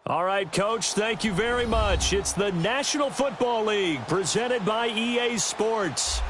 All right, Coach, thank you very much. It's the National Football League presented by EA Sports.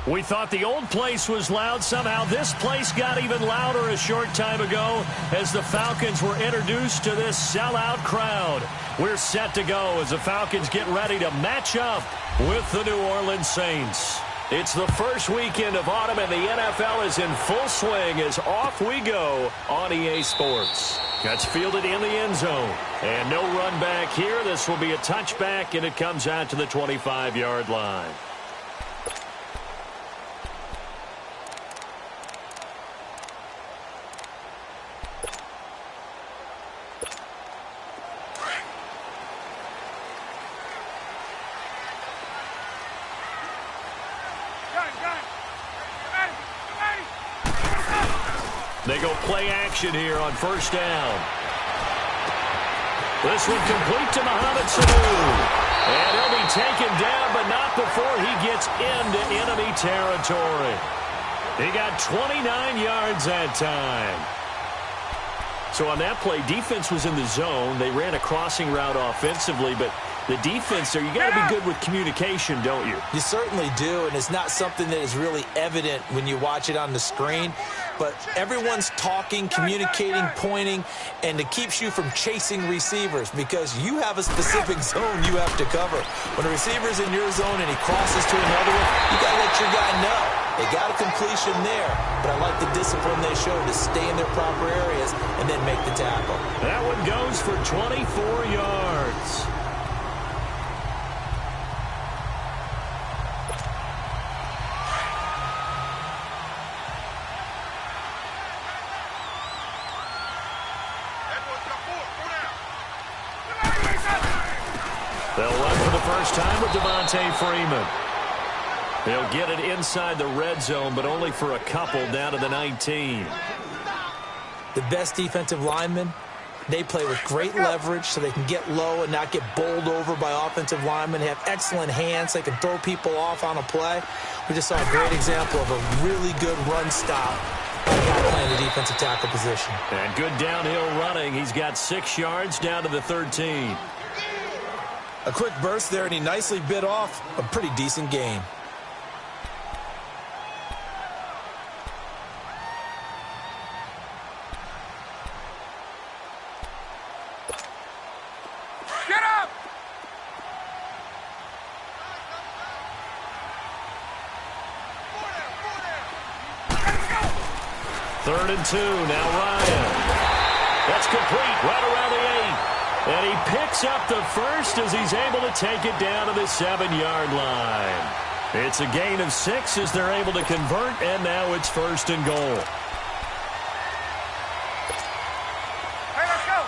We thought the old place was loud. Somehow this place got even louder a short time ago as the Falcons were introduced to this sellout crowd. We're set to go as the Falcons get ready to match up with the New Orleans Saints. It's the first weekend of autumn, and the NFL is in full swing as off we go on EA Sports. That's fielded in the end zone. And no run back here. This will be a touchback, and it comes out to the 25-yard line. They go play action here on first down. This one complete to Mohamed Sanu. And he'll be taken down, but not before he gets into enemy territory. He got 29 yards that time. So on that play, defense was in the zone. They ran a crossing route offensively, but the defense there, you got to be good with communication, don't you? You certainly do, and it's not something that is really evident when you watch it on the screen. But everyone's talking, communicating, pointing, and it keeps you from chasing receivers because you have a specific zone you have to cover. When a receiver's in your zone and he crosses to another one, you got to let your guy know. They got a completion there, but I like the discipline they showed to stay in their proper areas and then make the tackle. That one goes for 24 yards. They'll run for the first time with Devontae Freeman. They'll get it inside the red zone, but only for a couple down to the 19. The best defensive linemen, they play with great leverage so they can get low and not get bowled over by offensive linemen. They have excellent hands. They can throw people off on a play. We just saw a great example of a really good run stop playing the defensive tackle position. And good downhill running. He's got 6 yards down to the 13. A quick burst there, and he nicely bit off a pretty decent gain. Get up! Third and 2. Now Ryan. That's complete right around the 8. And he picks up the first as he's able to take it down to the 7-yard line. It's a gain of 6 as they're able to convert, and now it's first and goal. Hey, let's go!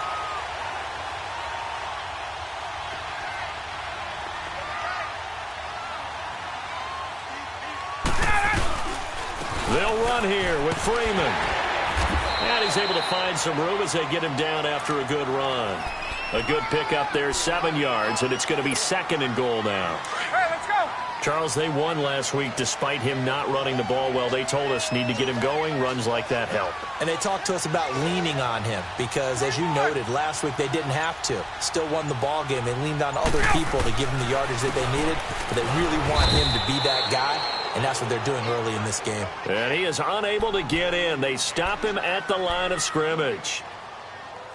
They'll run here with Freeman. And he's able to find some room as they get him down after a good run. A good pickup there, 7 yards, and it's going to be second and goal now. Hey, let's go! Charles, they won last week despite him not running the ball well. They told us need to get him going. Runs like that help. And they talked to us about leaning on him because, as you noted, last week they didn't have to. Still won the ball game. They leaned on other people to give him the yardage that they needed, but they really want him to be that guy, and that's what they're doing early in this game. And he is unable to get in. They stop him at the line of scrimmage.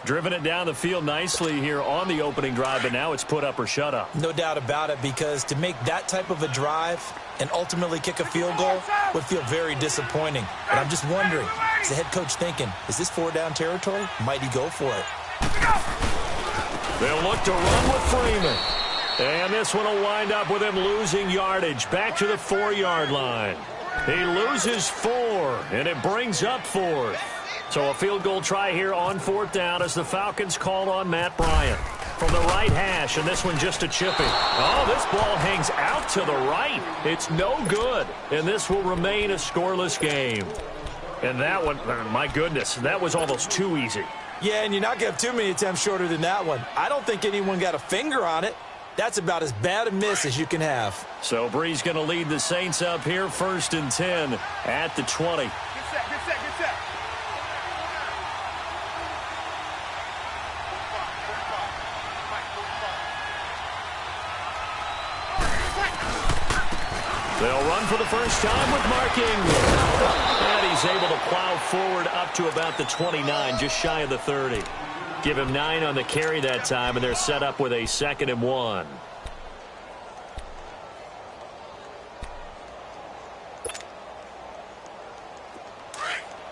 Driven it down the field nicely here on the opening drive, but now it's put up or shut up. No doubt about it, because to make that type of a drive and ultimately kick a field goal would feel very disappointing. But I'm just wondering, is the head coach thinking, is this 4-down territory? Might he go for it? They'll look to run with Freeman. And this one will wind up with him losing yardage back to the 4-yard line. He loses 4, and it brings up 4th. So a field goal try here on 4th down as the Falcons called on Matt Bryant. From the right hash, and this one just a chipping. Oh, this ball hangs out to the right. It's no good, and this will remain a scoreless game. And that one, my goodness, that was almost too easy. Yeah, and you're not going to have too many attempts shorter than that one. I don't think anyone got a finger on it. That's about as bad a miss as you can have. So Bree's going to lead the Saints up here, 1st and 10 at the 20. Get set, get set, get set. They'll run for the first time with marking. And he's able to plow forward up to about the 29, just shy of the 30. Give him 9 on the carry that time, and they're set up with a 2nd and 1.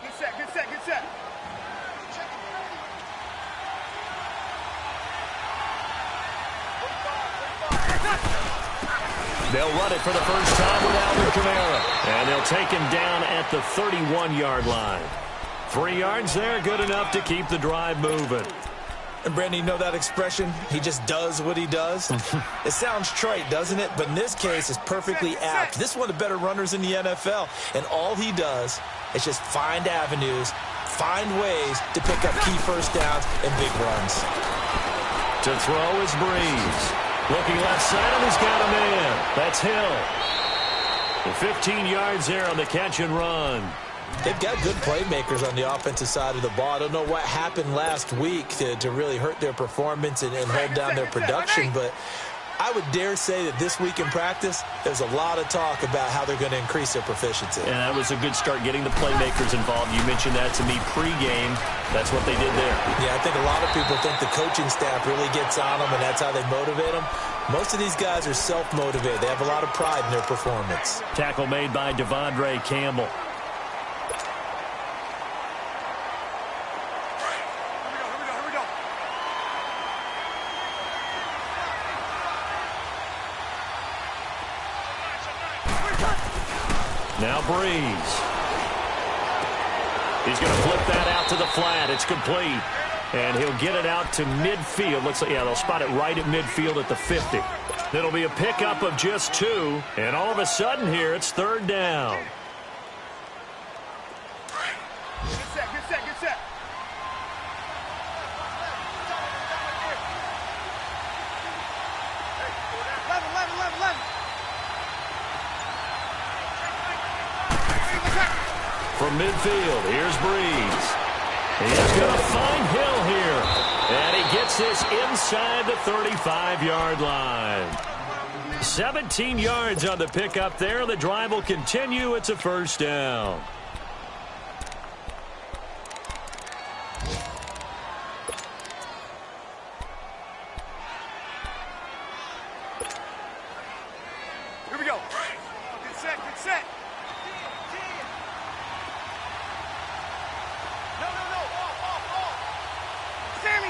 Good set, good set, good set. They'll run it for the first time with Alvin Kamara. And they'll take him down at the 31-yard line. 3 yards there, good enough to keep the drive moving. And, Brandon, you know that expression? He just does what he does? It sounds trite, doesn't it? But in this case, it's perfectly apt. This is one of the better runners in the NFL. And all he does is just find avenues, find ways to pick up key first downs and big runs. To throw is Breeze. Looking left side, and he's got a man. That's Hill. The 15 yards there on the catch and run. They've got good playmakers on the offensive side of the ball. I don't know what happened last week to really hurt their performance and hold down their production, but I would dare say that this week in practice, there's a lot of talk about how they're going to increase their proficiency. And that was a good start, getting the playmakers involved. You mentioned that to me pregame. That's what they did there. Yeah, I think a lot of people think the coaching staff really gets on them, and that's how they motivate them. Most of these guys are self-motivated. They have a lot of pride in their performance. Tackle made by Devondre Campbell. Now Breeze. He's going to flip that out to the flat. It's complete. And he'll get it out to midfield. Looks like, yeah, they'll spot it right at midfield at the 50. It'll be a pickup of just 2. And all of a sudden here, it's 3rd down. Good set, good set, good set. Hey, 11. From midfield, here's Breeze. He's going to find Hill here. And he gets this inside the 35-yard line. 17 yards on the pickup there. The drive will continue. It's a 1st down. Here we go. Good set, good set.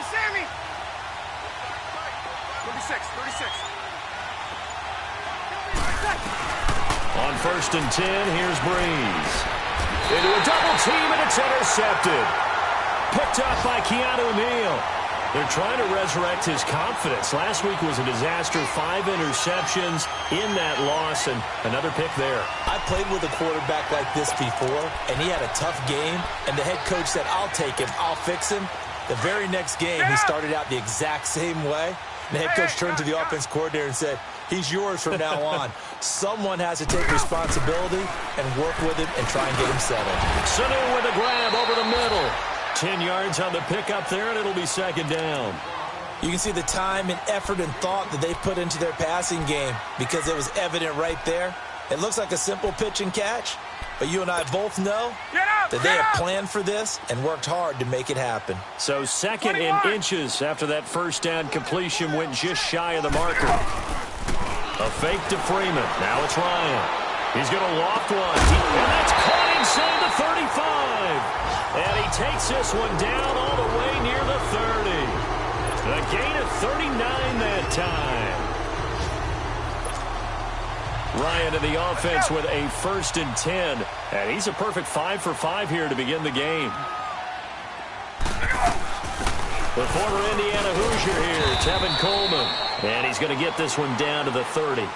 Sammy! 36. On 1st and 10, here's Breeze. Into a double team, and it's intercepted. Picked up by Keanu Neal. They're trying to resurrect his confidence. Last week was a disaster. 5 interceptions in that loss, and another pick there. I played with a quarterback like this before, and he had a tough game, and the head coach said, I'll take him, I'll fix him. The very next game, he started out the exact same way. The head coach turned to the offense coordinator and said, he's yours from now on. Someone has to take responsibility and work with him and try and get him settled. Sanu with a grab over the middle. 10 yards on the pickup there, and it'll be 2nd down. You can see the time and effort and thought that they put into their passing game because it was evident right there. It looks like a simple pitch and catch, but you and I both know that they have planned for this and worked hard to make it happen. So 2nd and inches after that 1st down completion went just shy of the marker. A fake to Freeman. Now it's Ryan. He's going to loft one. And that's caught inside the 35. And he takes this one down all the way near the 30. A gain of 39 that time. Ryan in the offense with a 1st and 10. And he's a perfect 5 for 5 here to begin the game. The former Indiana Hoosier here, Tevin Coleman. And he's going to get this one down to the 30.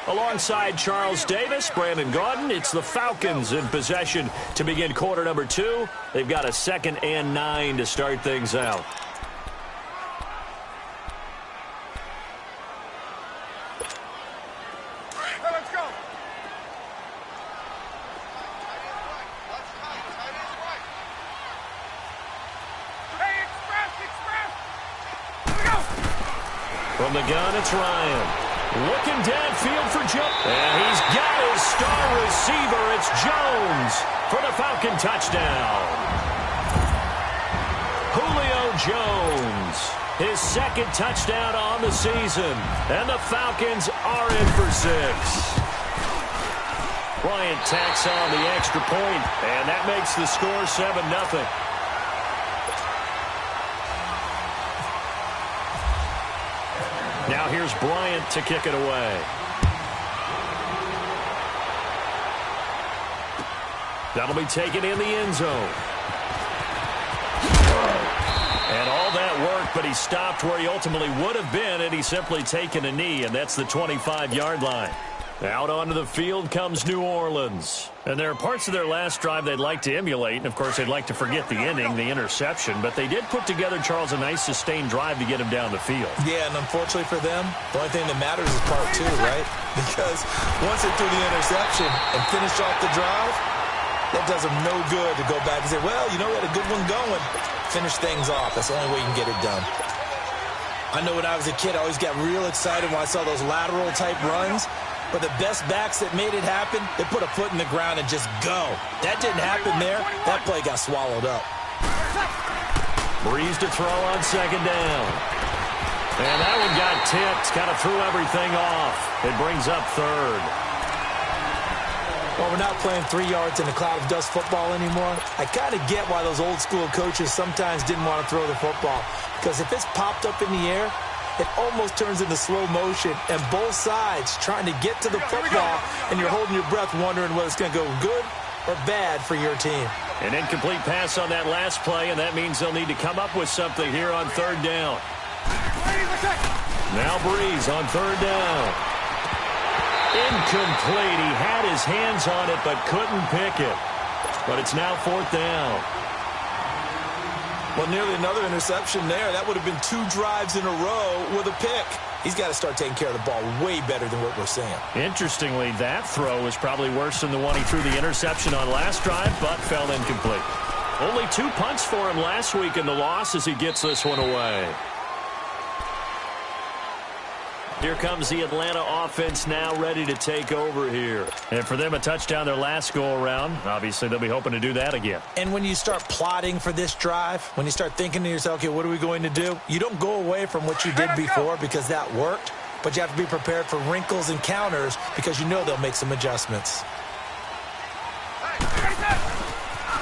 Alongside Charles Davis, Brandon Gaudin, it's the Falcons in possession to begin quarter number 2. They've got a 2nd and 9 to start things out. From the gun, it's Ryan. Looking downfield for Jones. And he's got his star receiver. It's Jones for the Falcon touchdown. Julio Jones, his second touchdown on the season. And the Falcons are in for 6. Bryant tacks on the extra point, and that makes the score 7-0. Now here's Bryant to kick it away. That'll be taken in the end zone. And all that work, but he stopped where he ultimately would have been, and he's simply taken a knee, and that's the 25-yard line. Out onto the field comes New Orleans. And there are parts of their last drive they'd like to emulate. And, of course, they'd like to forget the inning, the interception. But they did put together, Charles, a nice sustained drive to get him down the field. Yeah, and unfortunately for them, the only thing that matters is part 2, right? Because once they threw the interception and finished off the drive, that does them no good to go back and say, well, you know, we had a good one going. Finish things off. That's the only way you can get it done. I know when I was a kid, I always got real excited when I saw those lateral-type runs. But the best backs that made it happen, they put a foot in the ground and just go. That didn't happen there. That play got swallowed up. Breeze to throw on second down. And that one got tipped. Kind of threw everything off. It brings up third. Well, we're not playing 3 yards in a cloud of dust football anymore. I kind of get why those old school coaches sometimes didn't want to throw the football. Because if it's popped up in the air, it almost turns into slow motion, and both sides trying to get to the football, and you're holding your breath wondering whether it's going to go good or bad for your team. An incomplete pass on that last play, and that means they'll need to come up with something here on third down. Now Breeze on third down. Incomplete. He had his hands on it but couldn't pick it. But it's now fourth down. Well, nearly another interception there. That would have been 2 drives in a row with a pick. He's got to start taking care of the ball way better than what we're seeing. Interestingly, that throw is probably worse than the one he threw the interception on last drive, but fell incomplete. Only 2 punts for him last week in the loss as he gets this one away. Here comes the Atlanta offense now ready to take over here. And for them, a touchdown their last go-around. Obviously, they'll be hoping to do that again. And when you start plotting for this drive, when you start thinking to yourself, okay, what are we going to do? You don't go away from what you did before because that worked, but you have to be prepared for wrinkles and counters because you know they'll make some adjustments.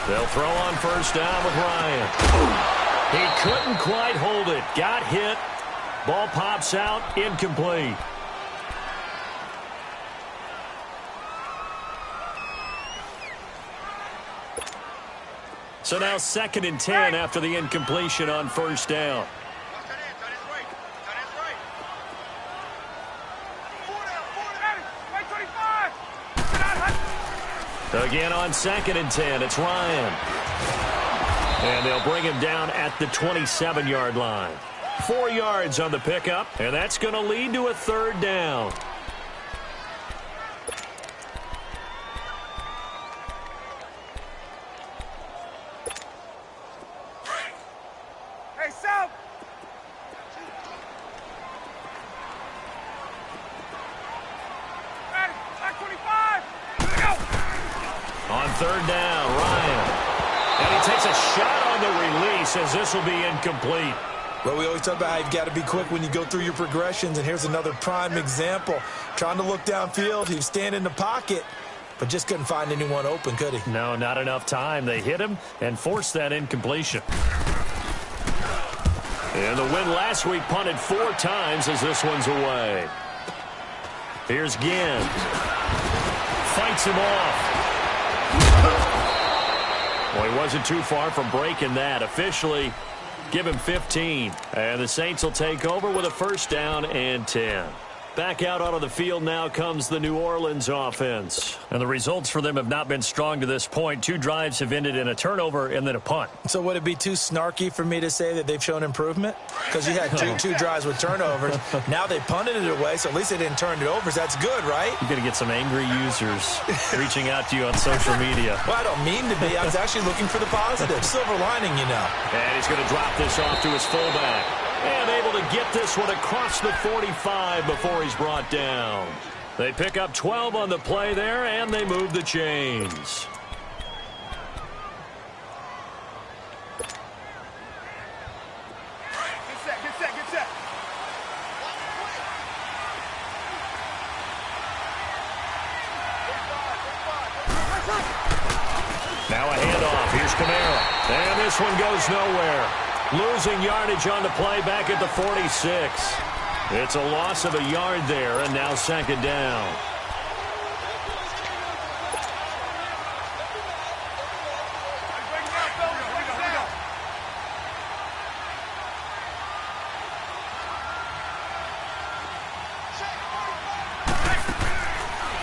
They'll throw on first down with Ryan. He couldn't quite hold it. Got hit. Ball pops out, incomplete. So now 2nd and 10 after the incompletion on first down. Again on 2nd and 10, it's Ryan. And they'll bring him down at the 27-yard line. 4 yards on the pickup, and that's going to lead to a third down. Hey, Sal! Ready, back 25! Here we go! On third down, Ryan. And he takes a shot on the release as this will be incomplete. Well, we always talk about how you've got to be quick when you go through your progressions, and here's another prime example. Trying to look downfield, he was standing in the pocket, but just couldn't find anyone open, could he? No, not enough time. They hit him and forced that incompletion. And the win last week punted 4 times as this one's away. Here's Ginn. Fights him off. Well, he wasn't too far from breaking that. Officially, give him 15. And the Saints will take over with a first down and 10. Back out onto the field now comes the New Orleans offense. And the results for them have not been strong to this point. 2 drives have ended in a turnover and then a punt. So would it be too snarky for me to say that they've shown improvement? Because you had two drives with turnovers. Now they punted it away, so at least they didn't turn it over. So that's good, right? You're going to get some angry users reaching out to you on social media. Well, I don't mean to be. I was actually looking for the positive. Silver lining, you know. And he's going to drop this off to his fullback. And able to get this one across the 45 before he's brought down. They pick up 12 on the play there, and they move the chains. Get set. Now a handoff. Here's Kamara. And this one goes nowhere. Losing yardage on the play back at the 46. It's a loss of a yard there, and now second down.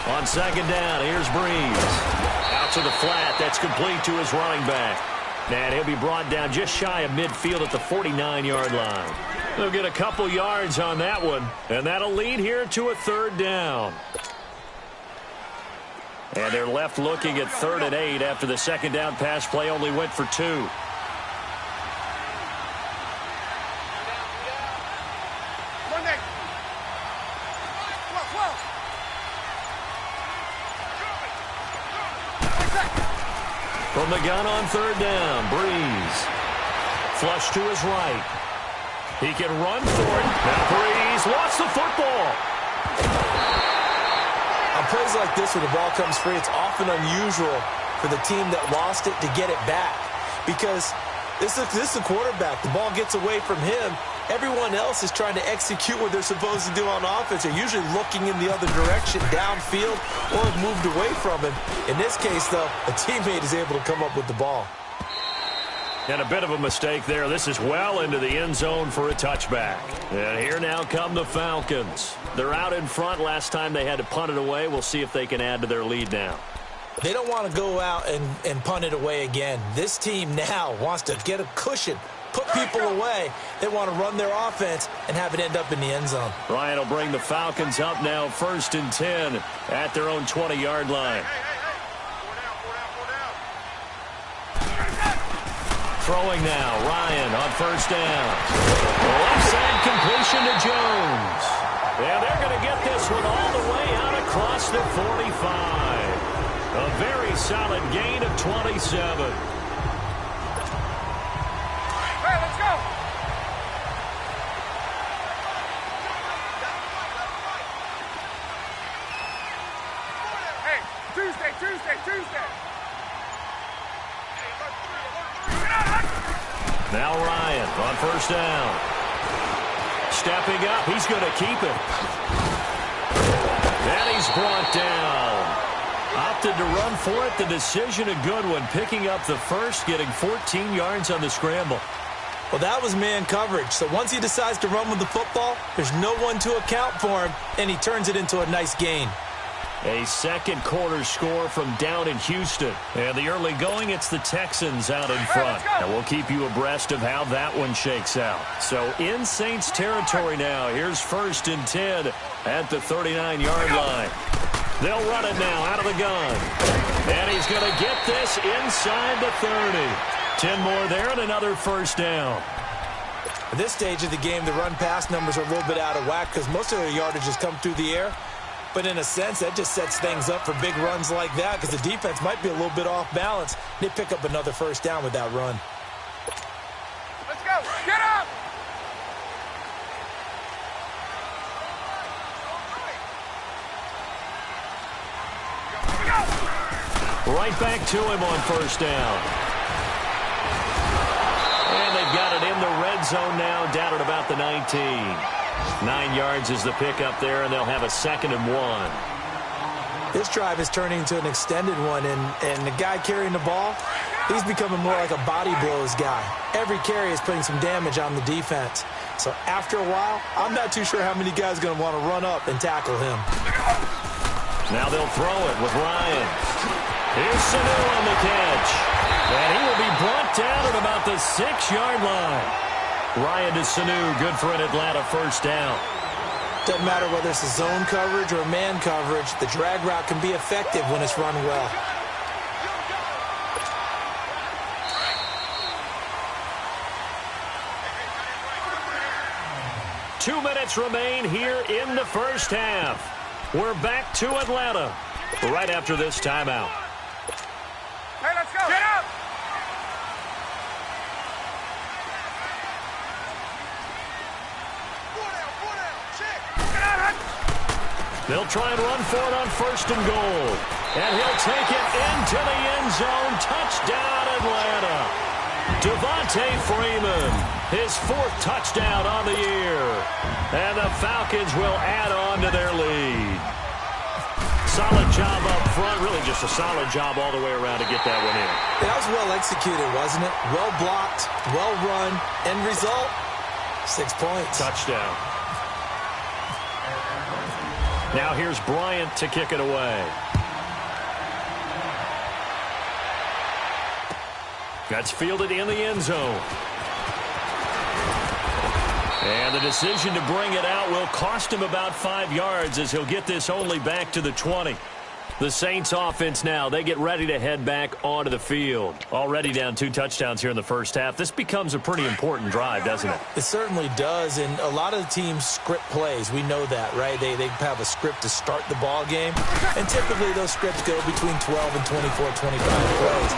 On second down, here's Breeze. Out to the flat. That's complete to his running back. And he'll be brought down just shy of midfield at the 49-yard line. They'll get a couple yards on that one, and that'll lead here to a third down. And they're left looking at 3rd and 8 after the second down pass play only went for 2. From the gun on 3rd down, Breeze. Flush to his right. He can run for it. Now Breeze lost the football. On plays like this where the ball comes free, it's often unusual for the team that lost it to get it back. Because this is the quarterback. The ball gets away from him. Everyone else is trying to execute what they're supposed to do on offense. They're usually looking in the other direction, downfield, or have moved away from him. In this case, though, a teammate is able to come up with the ball. And a bit of a mistake there. This is well into the end zone for a touchback. And here now come the Falcons. They're out in front. Last time they had to punt it away. We'll see if they can add to their lead now. They don't want to go out and punt it away again. This team now wants to get a cushion, put people away. They want to run their offense and have it end up in the end zone. Ryan will bring the Falcons up now 1st and 10 at their own 20-yard line. Throwing now, Ryan on 1st down. Left side completion to Jones. And they're going to get this one all the way out across the 45. A very solid gain of 27. Hey, let's go! Hey, Tuesday! Now Ryan on 1st down. Stepping up, he's going to keep it. And he's brought down. Opted to run for it. The decision a good one. Picking up the first, getting 14 yards on the scramble. Well, that was man coverage. So once he decides to run with the football, there's no one to account for him, and he turns it into a nice gain. A second quarter score from down in Houston. And the early going, it's the Texans out in front. And we'll keep you abreast of how that one shakes out. So in Saints territory now. Here's 1st and 10 at the 39-yard line. They'll run it now out of the gun. And he's going to get this inside the 30. 10 more there and another 1st down. At this stage of the game, the run-pass numbers are a little bit out of whack because most of their yardage has come through the air. But in a sense, that just sets things up for big runs like that because the defense might be a little bit off balance. They pick up another 1st down with that run. Let's go! Get up! Right back to him on 1st down. And they've got it in the red zone now, down at about the 19. 9 yards is the pickup there, and they'll have a 2nd and 1. This drive is turning into an extended one, and the guy carrying the ball, he's becoming more like a body blows guy. Every carry is putting some damage on the defense. So after a while, I'm not too sure how many guys are going to want to run up and tackle him. Now they'll throw it with Ryan. Here's Sanu on the catch. And he will be brought down at about the 6-yard line. Ryan to Sanu, good for an Atlanta 1st down. Doesn't matter whether it's a zone coverage or man coverage, the drag route can be effective when it's run well. 2 minutes remain here in the first half. We're back to Atlanta right after this timeout. Hey, let's go. Get up. They'll try and run for it on 1st and goal. And he'll take it into the end zone. Touchdown, Atlanta. Devontae Freeman, his 4th touchdown on the year. And the Falcons will add on to their lead. Solid job up front. Really just a solid job all the way around to get that one in. That was well executed, wasn't it? Well blocked, well run. End result, 6 points. Touchdown. Now here's Bryant to kick it away. That's fielded in the end zone. And the decision to bring it out will cost him about 5 yards as he'll get this only back to the 20. The Saints offense now, they get ready to head back onto the field. Already down 2 touchdowns here in the first half. This becomes a pretty important drive, doesn't it? It certainly does, and a lot of the teams script plays. We know that, right? They have a script to start the ball game, and typically those scripts go between 12 and 24, 25 plays.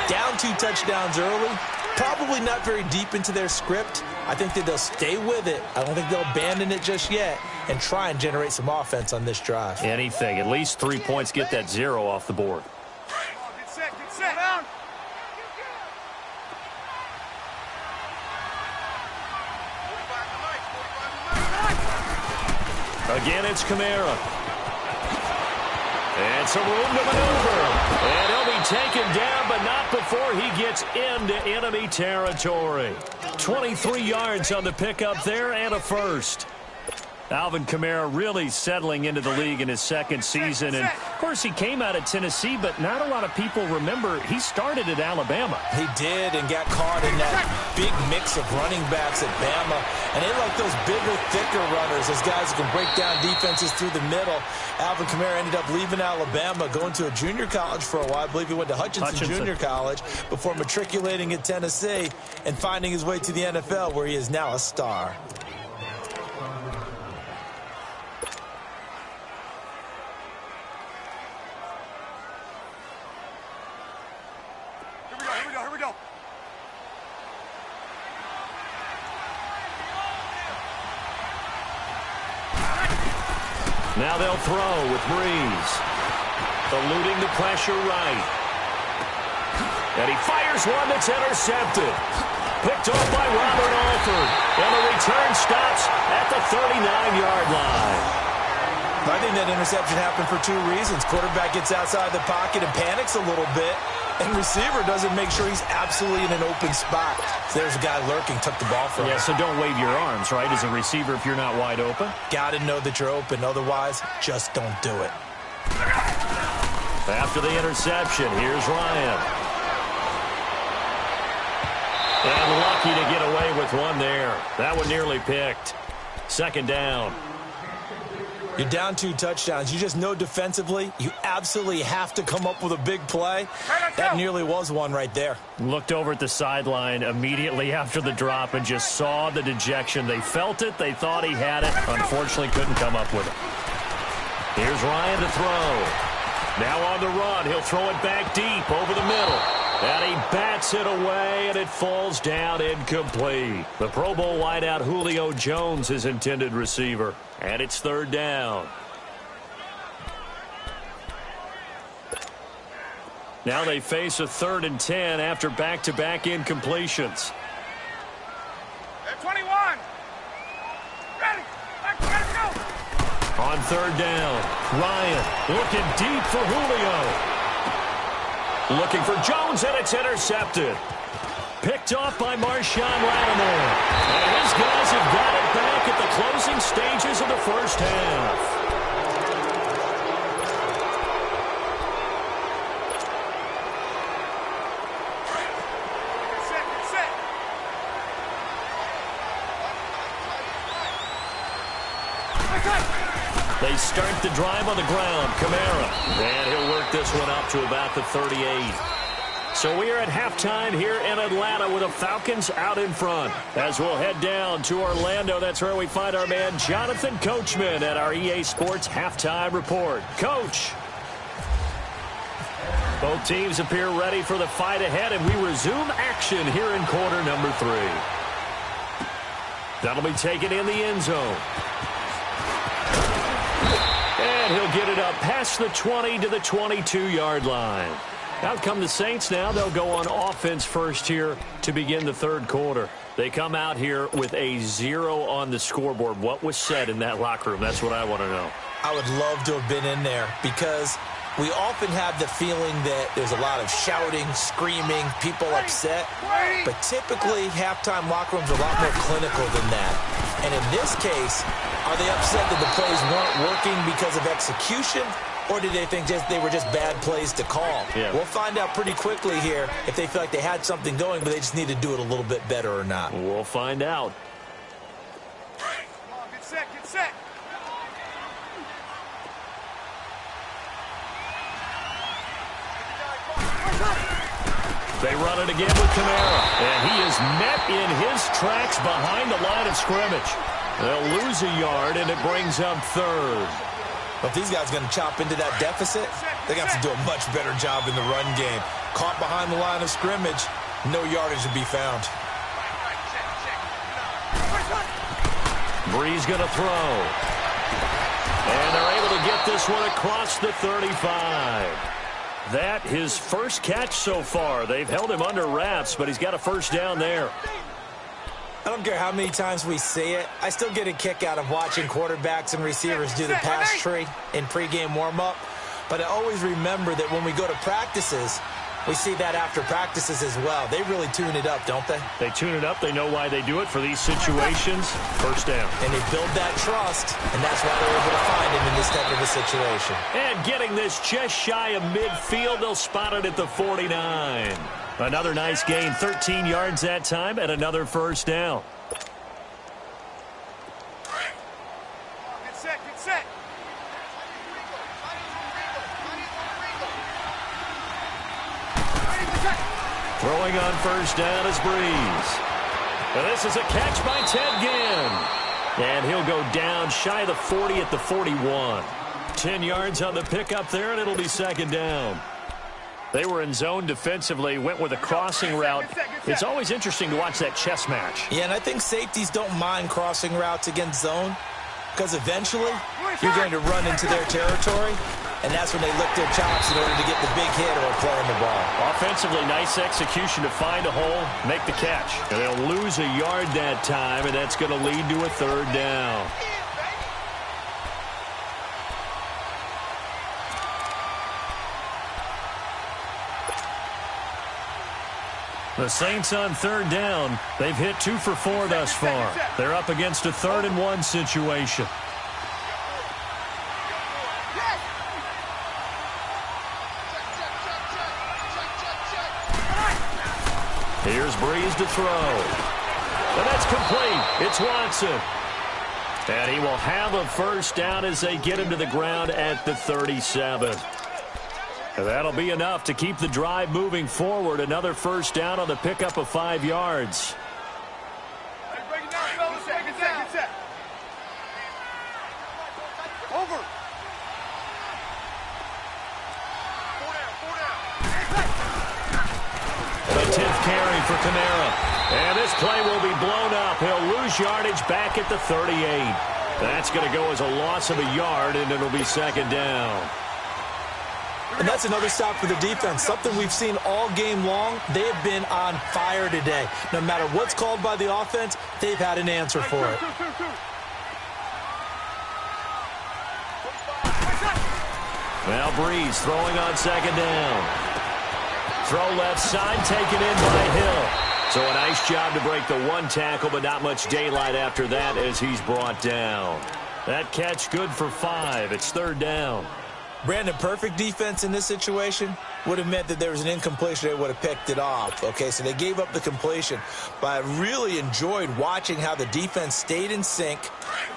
Down 2 touchdowns early, probably not very deep into their script. I think that they'll stay with it. I don't think they'll abandon it just yet and try and generate some offense on this drive. Anything. At least 3 points, get that 0 off the board. Get set, get set. Down. Again, it's Kamara. And some room to maneuver. And he'll be taken down, but not before he gets into enemy territory. 23 yards on the pickup there and a first. Alvin Kamara really settling into the league in his 2nd season. And, of course, he came out of Tennessee, but not a lot of people remember he started at Alabama. He did and got caught in that big mix of running backs at Bama. And they like those bigger, thicker runners, those guys who can break down defenses through the middle. Alvin Kamara ended up leaving Alabama, going to a junior college for a while. I believe he went to Hutchinson Junior College before matriculating at Tennessee and finding his way to the NFL, where he is now a star. Here we go. Now they'll throw with Breeze. Eluding the pressure right. And he fires one that's intercepted. Picked off by Robert Alford. And the return stops at the 39-yard line. I think that interception happened for 2 reasons. Quarterback gets outside the pocket and panics a little bit, and receiver doesn't make sure he's absolutely in an open spot. So there's a guy lurking, took the ball from him. Yeah, so don't wave your arms, right, as a receiver if you're not wide open. Got to know that you're open. Otherwise, just don't do it. After the interception, here's Ryan. And lucky to get away with one there. That one nearly picked. 2nd down. You're down 2 touchdowns. You just know defensively you absolutely have to come up with a big play. That nearly was one right there. Looked over at the sideline immediately after the drop and just saw the dejection. They felt it. They thought he had it. Unfortunately, couldn't come up with it. Here's Ryan to throw. Now on the run. He'll throw it back deep over the middle. And he bats it away, and it falls down incomplete. The Pro Bowl wideout Julio Jones, his intended receiver. And it's 3rd down. Now they face a 3rd and 10 after back-to-back incompletions. They're 21. Ready. Let's go. On 3rd down, Ryan looking deep for Julio. Looking for Jones, and it's intercepted. Picked off by Marshawn Lattimore. And his guys have got it back at the closing stages of the first half. Get set. They start the drive on the ground. Kamara. And he'll work this one up to about the 38. So we are at halftime here in Atlanta with the Falcons out in front. As we'll head down to Orlando, that's where we find our man Jonathan Coachman at our EA Sports Halftime Report. Coach. Both teams appear ready for the fight ahead, and we resume action here in quarter number 3. That'll be taken in the end zone. And he'll get it up past the 20 to the 22-yard line. Out come the Saints now. They'll go on offense first here to begin the third quarter. They come out here with a 0 on the scoreboard. What was said in that locker room? That's what I want to know. I would love to have been in there because we often have the feeling that there's a lot of shouting, screaming, people upset. But typically, halftime locker rooms are a lot more clinical than that. And in this case, are they upset that the plays weren't working because of execution? Or did they think they were just bad plays to call? Yeah. We'll find out pretty quickly here if they feel like they had something going, but they just need to do it a little bit better or not. We'll find out. Get set, get set. They run it again with Kamara. And he is met in his tracks behind the line of scrimmage. They'll lose a yard, and it brings up third. But if these guys are going to chop into that deficit, they got to do a much better job in the run game. Caught behind the line of scrimmage, no yardage to be found. Breeze going to throw. And they're able to get this one across the 35. That his first catch so far. They've held him under wraps, but he's got a first down there. I don't care how many times we see it. I still get a kick out of watching quarterbacks and receivers do the pass tree in pregame warm-up. But I always remember that when we go to practices, we see that after practices as well. They really tune it up, don't they? They tune it up. They know why they do it for these situations. First down. And they build that trust, and that's why they're able to find him in this type of a situation. And getting this just shy of midfield, they'll spot it at the 49. Another nice gain, 13 yards that time, and another first down. Get set, get set. Throwing on first down is Breeze. And this is a catch by Ted Ginn. And he'll go down shy of the 40 at the 41. 10 yards on the pickup there, and it'll be second down. They were in zone defensively, went with a crossing route. It's always interesting to watch that chess match. Yeah, and I think safeties don't mind crossing routes against zone because eventually you're going to run into their territory, and that's when they lick their chops in order to get the big hit or play on the ball. Offensively, nice execution to find a hole, make the catch. And they'll lose a yard that time, and that's going to lead to a third down. The Saints on third down. They've hit 2 for 4 thus far. They're up against a 3rd and 1 situation. Here's Breeze to throw. And that's complete. It's Watson. And he will have a first down as they get him to the ground at the 37. And that'll be enough to keep the drive moving forward. Another first down on the pickup of 5 yards. Hey, break it down, fellas. Get set, get set. Over. 4 down. The 10th carry for Kamara. And this play will be blown up. He'll lose yardage back at the 38. That's going to go as a loss of a yard, and it'll be second down. And that's another stop for the defense, something we've seen all game long. They have been on fire today. No matter what's called by the offense, they've had an answer for it. Now Breeze throwing on second down. Throw left side, taken in by Hill. So a nice job to break the one tackle, but not much daylight after that as he's brought down. That catch good for 5. It's third down. Brandon, perfect defense in this situation would have meant that there was an incompletion. They would have picked it off. Okay, so they gave up the completion. But I really enjoyed watching how the defense stayed in sync,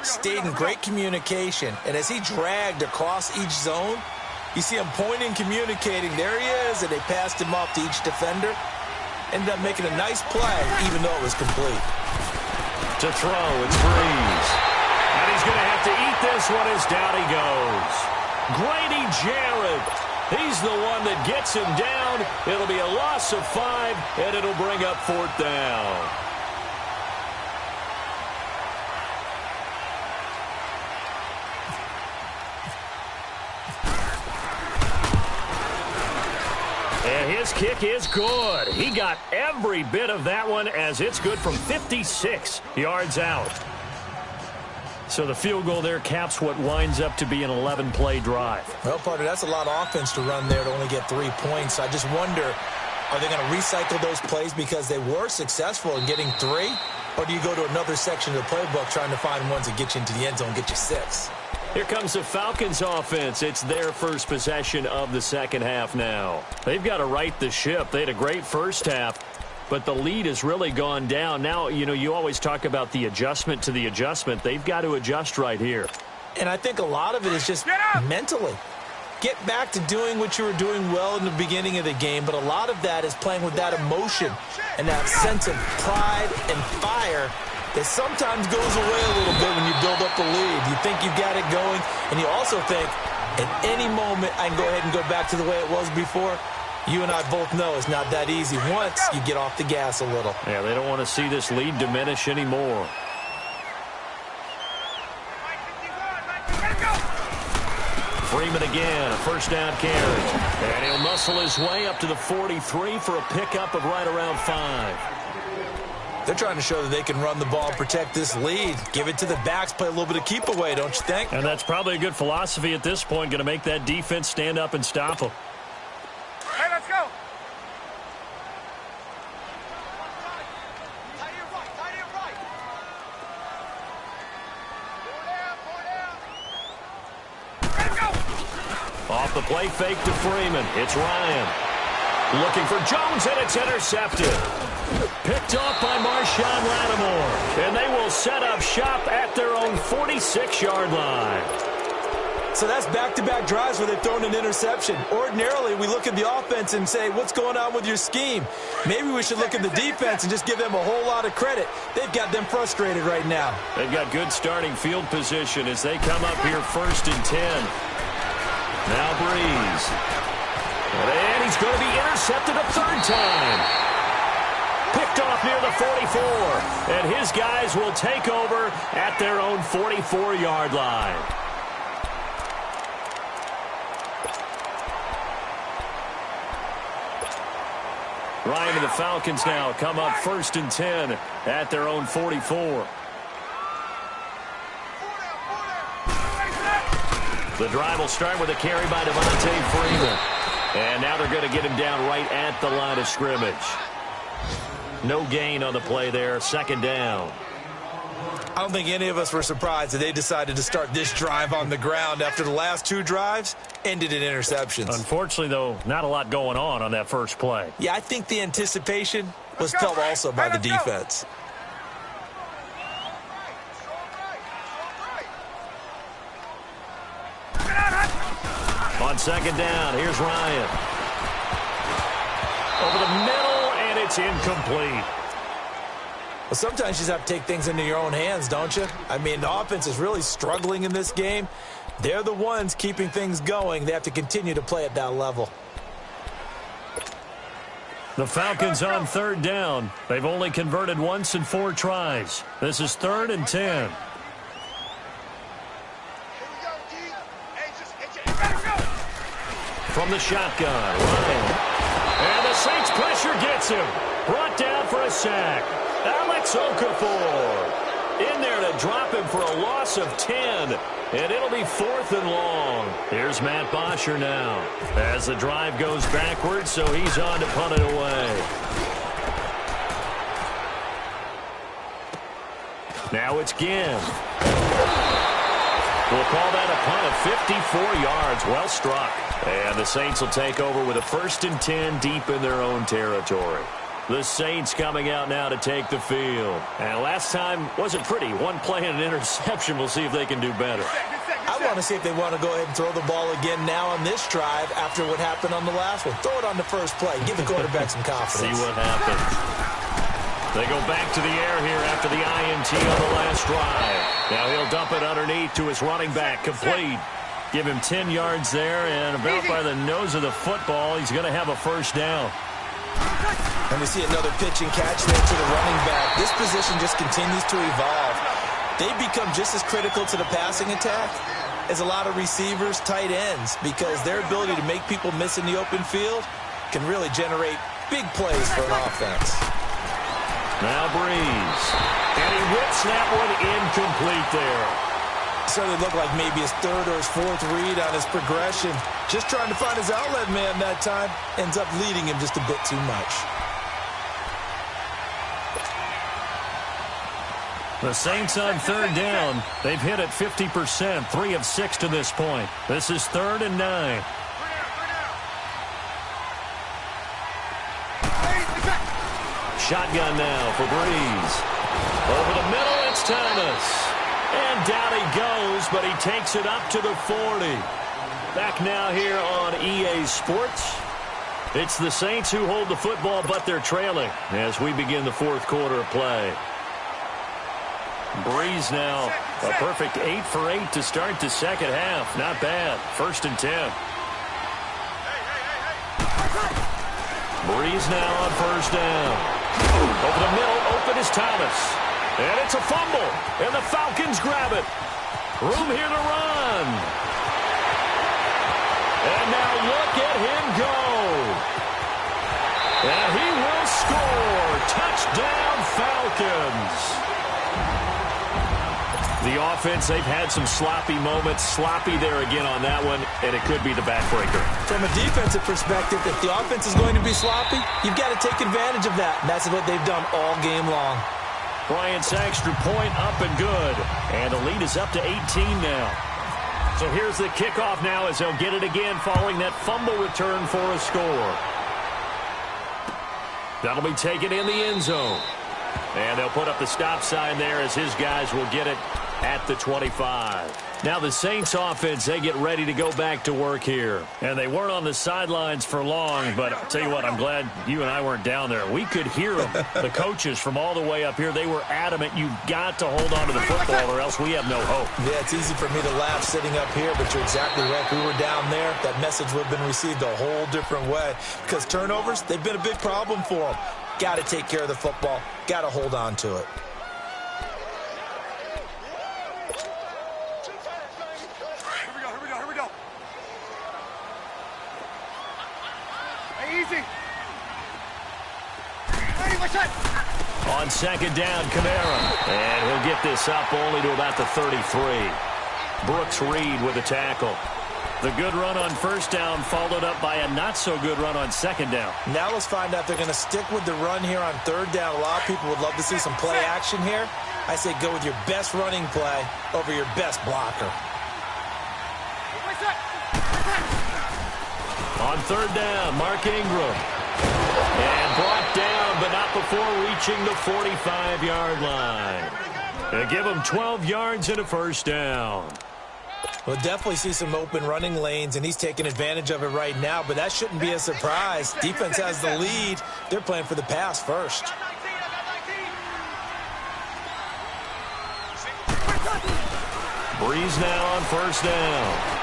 stayed in great communication. And as he dragged across each zone, You see him pointing, communicating. There he is, and they passed him off to each defender. Ended up making a nice play, even though it was complete. To throw, it's Breeze. And he's going to have to eat this one as down he goes. Grady Jarrett. He's the one that gets him down. It'll be a loss of 5, and it'll bring up 4th down. And his kick is good. He got every bit of that one as it's good from 56 yards out. So the field goal there caps what winds up to be an 11-play drive. Well, partner, that's a lot of offense to run there to only get 3 points. I just wonder, are they going to recycle those plays because they were successful in getting 3? Or do you go to another section of the playbook trying to find ones that get you into the end zone and get you 6? Here comes the Falcons offense. It's their first possession of the second half now. They've got to right the ship. They had a great first half, but the lead has really gone down. Now, you always talk about the adjustment to the adjustment. They've got to adjust right here. And I think a lot of it is just mentally. Get back to doing what you were doing well in the beginning of the game, but a lot of that is playing with that emotion and that sense of pride and fire that sometimes goes away a little bit when you build up the lead. You think you've got it going, and you also think, at any moment, I can go ahead and go back to the way it was before. You and I both know it's not that easy once you get off the gas a little. Yeah, they don't want to see this lead diminish anymore. Freeman again, a first down carry. And he'll muscle his way up to the 43 for a pickup of right around 5. They're trying to show that they can run the ball, protect this lead. Give it to the backs, play a little bit of keep away, don't you think? And that's probably a good philosophy at this point, going to make that defense stand up and stop them. Hey, let's go. Off the play fake to Freeman. It's Ryan. Looking for Jones, and it's intercepted. Picked off by Marshawn Lattimore. And they will set up shop at their own 46-yard line. So that's back-to-back drives where they've thrown an interception. Ordinarily, we look at the offense and say, what's going on with your scheme? Maybe we should look at the defense and just give them a whole lot of credit. They've got them frustrated right now. They've got good starting field position as they come up here 1st and 10. Now Breeze. And he's going to be intercepted a 3rd time. Picked off near the 44. And his guys will take over at their own 44-yard line. Ryan and the Falcons now come up 1st and 10 at their own 44. The drive will start with a carry by Devontae Freeman. And now they're going to get him down right at the line of scrimmage. No gain on the play there. 2nd down. I don't think any of us were surprised that they decided to start this drive on the ground after the last 2 drives ended in interceptions. Unfortunately, though, not a lot going on that first play. Yeah, I think the anticipation was felt also by the defense. On 2nd down, here's Ryan. Over the middle, and it's incomplete. Well, sometimes you just have to take things into your own hands, don't you? I mean, the offense is really struggling in this game. They're the ones keeping things going. They have to continue to play at that level. The Falcons on 3rd down. They've only converted once in 4 tries. This is 3rd and 10. From the shotgun, Ryan. And the Saints pressure gets him. Brought down for a sack. Alex Okafor in there to drop him for a loss of 10. And it'll be 4th and long. Here's Matt Bosher now. As the drive goes backwards, so he's on to punt it away. Now it's Ginn. We'll call that a punt of 54 yards. Well struck. And the Saints will take over with a 1st and 10 deep in their own territory. The Saints coming out now to take the field. And last time wasn't pretty. One play and an interception. We'll see if they can do better. I want to see if they want to go ahead and throw the ball again now on this drive after what happened on the last one. Throw it on the first play. Give the quarterback some confidence. See what happens. They go back to the air here after the INT on the last drive. Now he'll dump it underneath to his running back. Complete. Give him 10 yards there, and about by the nose of the football, he's going to have a first down. And we see another pitch and catch there to the running back. This position just continues to evolve. They become just as critical to the passing attack as a lot of receivers, tight ends, because their ability to make people miss in the open field can really generate big plays for an offense. Now Breeze. And he whips that one incomplete there. Certainly looked like maybe his third or his fourth read on his progression. Just trying to find his outlet man that time. Ends up leading him just a bit too much. The Saints on third down. They've hit it 50%, 3 of 6 to this point. This is 3rd and 9. Shotgun now for Breeze. Over the middle, it's Thomas. And down he goes, but he takes it up to the 40. Back now here on EA Sports. It's the Saints who hold the football, but they're trailing as we begin the fourth quarter of play. Breeze now a perfect 8 for 8 to start the second half. Not bad. 1st and 10. Breeze now on 1st down. Over the middle, open is Thomas. And it's a fumble. And the Falcons grab it. Room here to run. And now look at him go. And he will score. Touchdown, Falcons. The offense, they've had some sloppy moments. Sloppy there again on that one, and it could be the backbreaker. From a defensive perspective, if the offense is going to be sloppy, you've got to take advantage of that. And that's what they've done all game long. Bryant's extra point up and good. And the lead is up to 18 now. So here's the kickoff now as they'll get it again following that fumble return for a score. That'll be taken in the end zone. And they'll put up the stop sign there as his guys will get it at the 25. Now the Saints offense, they get ready to go back to work here. And they weren't on the sidelines for long, but I'll tell you what, I'm glad you and I weren't down there. We could hear them, the coaches from all the way up here. They were adamant, you've got to hold on to the football or else we have no hope. Yeah, it's easy for me to laugh sitting up here, but you're exactly right. If we were down there, that message would have been received a whole different way. Because turnovers, they've been a big problem for them. Got to take care of the football. Got to hold on to it. Here we go. Hey, easy. Hey, watch that. On 2nd down, Kamara. And he'll get this up only to about the 33. Brooks Reed with the tackle. The good run on 1st down followed up by a not-so-good run on 2nd down. Now let's find out they're going to stick with the run here on 3rd down. A lot of people would love to see some play action here. I say go with your best running play over your best blocker. On 3rd down, Mark Ingram. And brought down, but not before reaching the 45-yard line. They give him 12 yards and a 1st down. We'll definitely see some open running lanes, and he's taking advantage of it right now, but that shouldn't be a surprise. Defense has the lead. They're playing for the pass first. Breeze now on 1st down.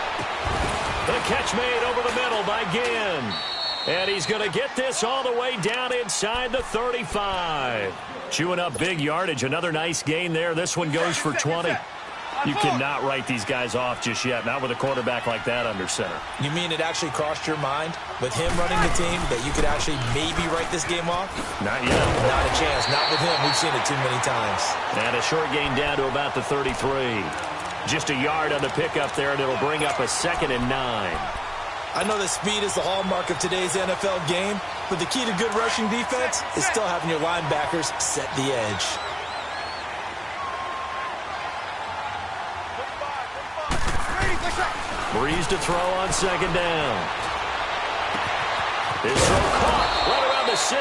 The catch made over the middle by Ginn. And he's going to get this all the way down inside the 35. Chewing up big yardage. Another nice gain there. This one goes for 20. You cannot write these guys off just yet, not with a quarterback like that under center. You mean it actually crossed your mind with him running the team that you could actually maybe write this game off? Not yet. Not a chance. Not with him. We've seen it too many times. And a short gain down to about the 33. Just a yard on the pickup there, and it'll bring up a 2nd and 9. I know that speed is the hallmark of today's NFL game, but the key to good rushing defense is still having your linebackers set the edge. Breeze to throw on 2nd down. His throw caught right around the 6.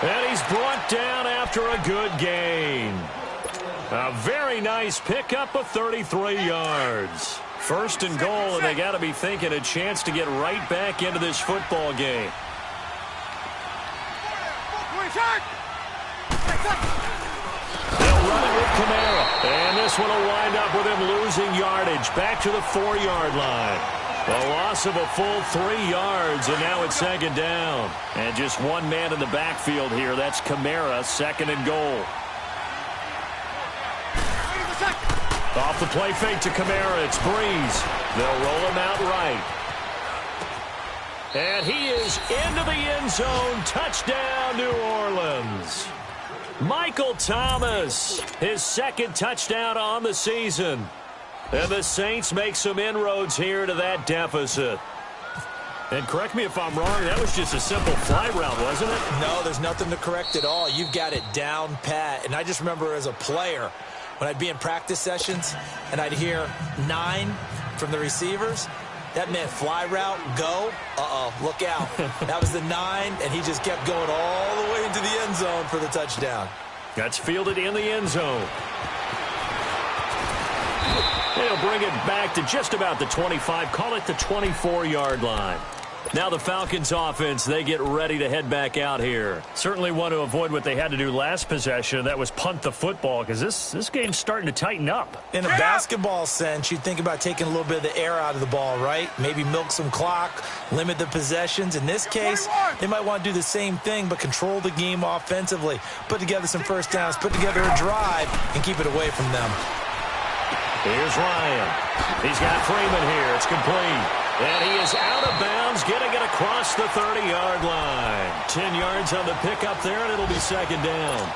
And he's brought down after a good gain. A very nice pickup of 33 yards. First and goal, and they got to be thinking a chance to get right back into this football game. They'll run it with Kamara. And this one will wind up with him losing yardage. Back to the 4-yard line. A loss of a full 3 yards, and now it's second down. And just one man in the backfield here. That's Kamara, second and goal. Off the play fake to Kamara, it's Breeze. They'll roll him out right. And he is into the end zone. Touchdown, New Orleans. Michael Thomas, his second touchdown on the season. And the Saints make some inroads here to that deficit. And correct me if I'm wrong, that was just a simple fly route, wasn't it? No, there's nothing to correct at all. You've got it down pat. And I just remember as a player, when I'd be in practice sessions and I'd hear 9 from the receivers, that meant fly route, go. Uh-oh, look out. That was the 9, and he just kept going all the way into the end zone for the touchdown. That's fielded in the end zone. He'll bring it back to just about the 25, call it the 24-yard line. Now the Falcons offense, they get ready to head back out here. Certainly want to avoid what they had to do last possession. That was punt the football, because this game's starting to tighten up. In a basketball sense, you'd think about taking a little bit of the air out of the ball, right? Maybe milk some clock, limit the possessions. In this case, they might want to do the same thing, but control the game offensively. Put together some first downs, put together a drive, and keep it away from them. Here's Ryan. He's got Freeman here. It's complete. And he is out of bounds, getting it across the 30-yard line. 10 yards on the pickup there, and it'll be second down.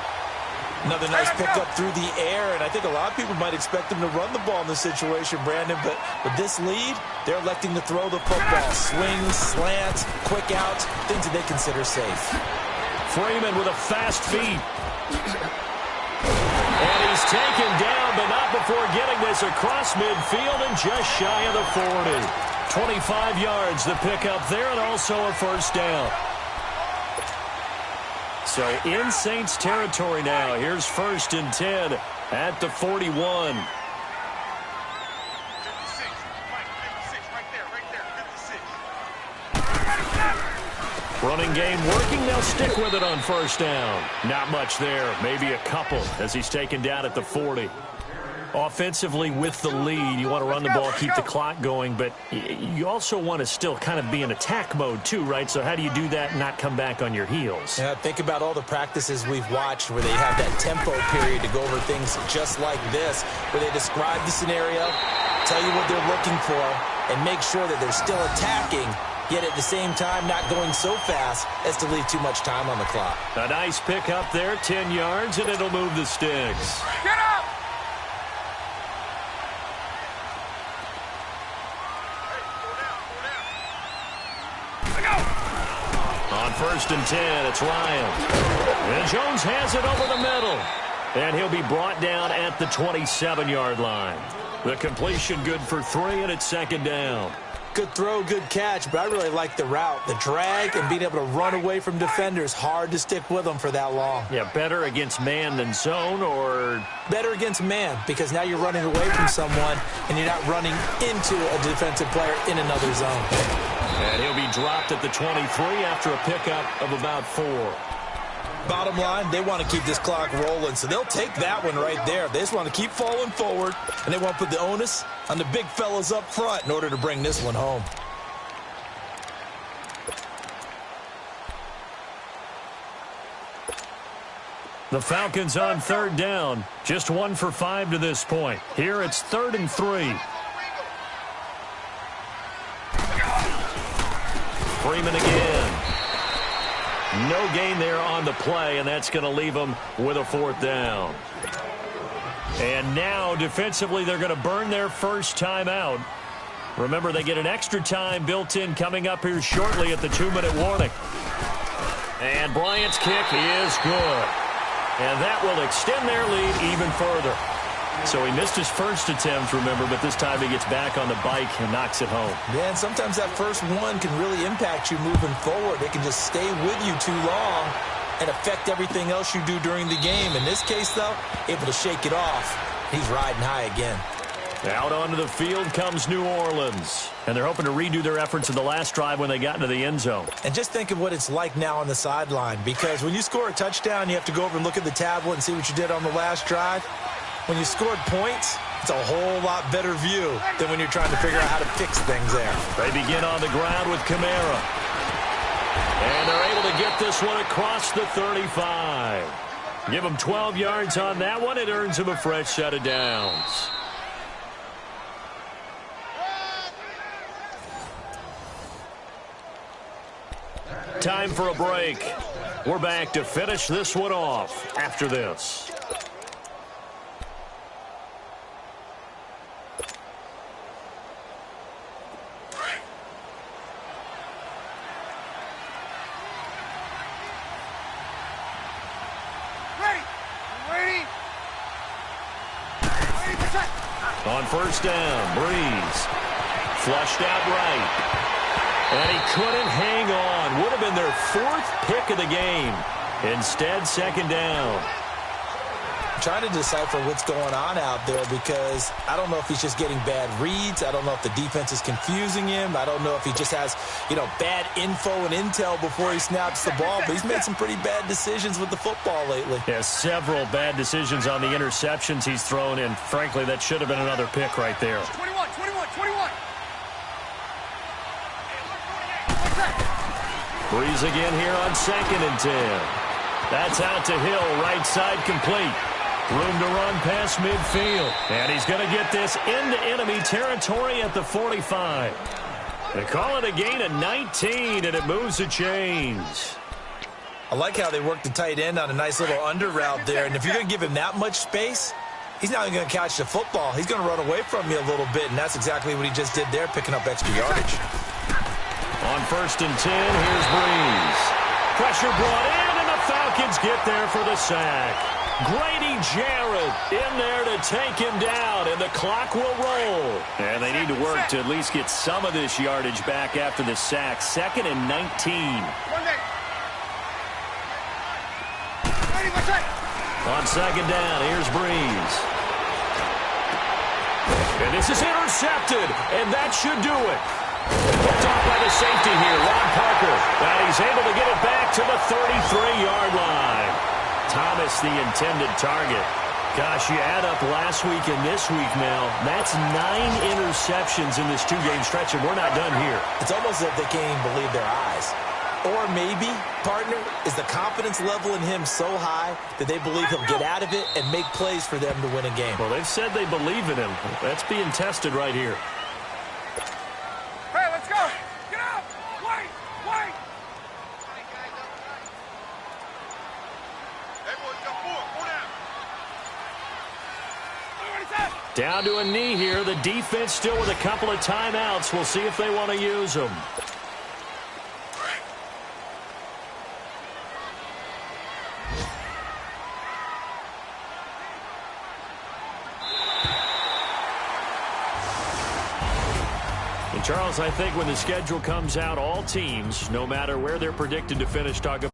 Another nice pickup through the air, and I think a lot of people might expect him to run the ball in this situation, Brandon, but with this lead, they're electing to throw the football. Swings, slants, quick outs, things that they consider safe. Freeman with a fast feet. And he's taken down, but not before getting this across midfield and just shy of the 40. 25 yards, the pickup there, and also a first down. So in Saints territory now. Here's 1st and 10 at the 41. 56. Right there. 56. Running game working. They'll stick with it on first down. Not much there. Maybe a couple as he's taken down at the 40. Offensively with the lead, you want to run the ball, keep the clock going, but you also want to still kind of be in attack mode too, right? So how do you do that and not come back on your heels? Yeah, think about all the practices we've watched where they have that tempo period to go over things just like this, where they describe the scenario, tell you what they're looking for, and make sure that they're still attacking, yet at the same time not going so fast as to leave too much time on the clock. A nice pick up there, 10 yards, and it'll move the sticks. Get up! On 1st and 10, it's Ryan. And Jones has it over the middle. And he'll be brought down at the 27-yard line. The completion good for 3, and it's second down. Good throw, good catch, but I really like the route. The drag and being able to run away from defenders. Hard to stick with them for that long. Yeah, better against man than zone, or? Better against man, because now you're running away from someone, and you're not running into a defensive player in another zone. And he'll be dropped at the 23 after a pickup of about 4. Bottom line, they want to keep this clock rolling, so they'll take that one right there. They just want to keep falling forward, and they want to put the onus on the big fellas up front in order to bring this one home. The Falcons on 3rd down. Just 1 for 5 to this point. Here it's 3rd and 3. Freeman again. No gain there on the play, and that's going to leave them with a 4th down. And now, defensively, they're going to burn their first timeout. Remember, they get an extra time built in coming up here shortly at the 2-minute warning. And Bryant's kick is good. And that will extend their lead even further. So he missed his first attempt, remember, but this time he gets back on the bike and knocks it home. Yeah, and sometimes that first one can really impact you moving forward. It can just stay with you too long, and affect everything else you do during the game. In this case, though, able to shake it off. He's riding high again. Out onto the field comes New Orleans. And they're hoping to redo their efforts in the last drive when they got into the end zone. And just think of what it's like now on the sideline, because when you score a touchdown, you have to go over and look at the tablet and see what you did on the last drive. When you scored points, it's a whole lot better view than when you're trying to figure out how to fix things there. They begin on the ground with Kamara. And they're able to get this one across the 35. Give them 12 yards on that one. It earns them a fresh set of downs. Time for a break. We're back to finish this one off after this. On first down, Breeze. Flushed out right. And he couldn't hang on. Would have been their fourth pick of the game. Instead, second down. I'm trying to decipher what's going on out there, because I don't know if he's just getting bad reads. I don't know if the defense is confusing him. I don't know if he just has, bad info and intel before he snaps the ball. But he's made some pretty bad decisions with the football lately. Yeah, several bad decisions on the interceptions he's thrown in. Frankly, that should have been another pick right there. 21, 21, 21. Breeze again here on 2nd and 10. That's out to Hill, right side complete. Room to run past midfield. And he's going to get this into enemy territory at the 45. They call it a gain of 19, and it moves the chains. I like how they work the tight end on a nice little under route there. And if you're going to give him that much space, he's not even going to catch the football. He's going to run away from you a little bit, and that's exactly what he just did there, picking up extra yardage. On 1st and 10, here's Breeze. Pressure brought in, and the Falcons get there for the sack. Grady Jarrett in there to take him down, and the clock will roll. And they need to work to at least get some of this yardage back after the sack. 2nd and 19. On 2nd down, here's Breeze. And this is intercepted, and that should do it. Picked off by the safety here, Ron Parker. And he's able to get it back to the 33-yard line. Thomas, the intended target. Gosh, you add up last week and this week now, that's 9 interceptions in this two-game stretch, and we're not done here. It's almost as if they can't even believe their eyes. Or maybe, partner, is the confidence level in him so high that they believe he'll get out of it and make plays for them to win a game. Well, they've said they believe in him. That's being tested right here. Hey, let's go. Get up. Wait. Down to a knee here. The defense still with a couple of timeouts. We'll see if they want to use them. And Charles, I think when the schedule comes out, all teams, no matter where they're predicted to finish, talk about